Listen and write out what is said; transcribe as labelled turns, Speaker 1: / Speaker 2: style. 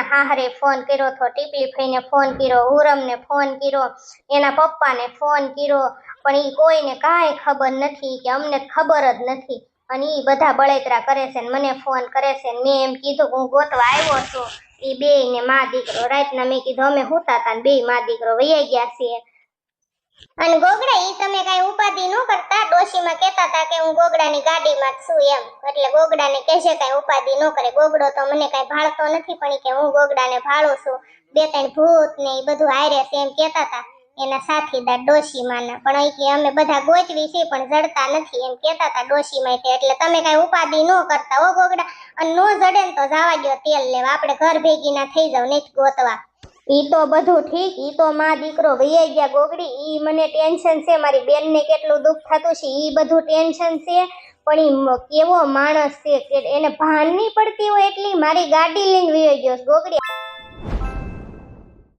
Speaker 1: એના હાહરે ફોન કર્યો તો, ટીપલી ફઈને ફોન કર્યો, હુરમને ફોન કર્યો, એના પપ્પાને ફોન કર્યો, પણ એ કોઈને કાંઈ ખબર નથી કે અમને ખબર જ નથી. અને એ બધા બળેતરા કરે છે ને મને ફોન કરે છે ને મેં એમ કીધું હું ગોતવા આવ્યો છું. એ બે ને મા દીકરો રાતના મેં કીધું અમે હુતા હતા ને બે મા દીકરો વૈયા ગયા છે. અને ગોગડા ઈ તમે કઈ ઉપાધિ ન કરતા. ડોશીમાં કહેતા હતા કે હું ગોગડાની ગાડીમાં જ છું એમ, એટલે ગોગડાને કહેશે કઈ ઉપાધિ ન કરે. ગોગડો તો મને કઈ ભાળતો નથી, પણ કે હું ગોગડાને ભાળું છું. બે ત્રણ ભૂત ને એ બધું હારે છે એમ કહેતા હતા એના સાથીદાર ડોશીમાના. પણ અહીં કે અમે બધા ગોચવી છે પણ જડતા નથી એમ કહેતા હતા ડોશીમાં. એટલે તમે કઈ ઉપાધિ ન કરતા હો ગોગડા. અને નો જડે ને તો જવા દો તેલ લેવા, આપણે ઘર ભેગી ના થઈ જાવ નહીં ગોતવા. ઈ તો બધું ઠીક, ઈ તો મા દીકરો વૈયા ગયા ગોગડી. ઈ મને ટેન્શન છે, મારી બેનને કેટલું દુઃખ થતું છે ઈ બધું ટેન્શન છે. પણ ઈ કેવો માણસ છે કે એને ભાન નહીં પડતી હોય એટલી મારી ગાડી લઈને વૈયો ગયો ગોગડી.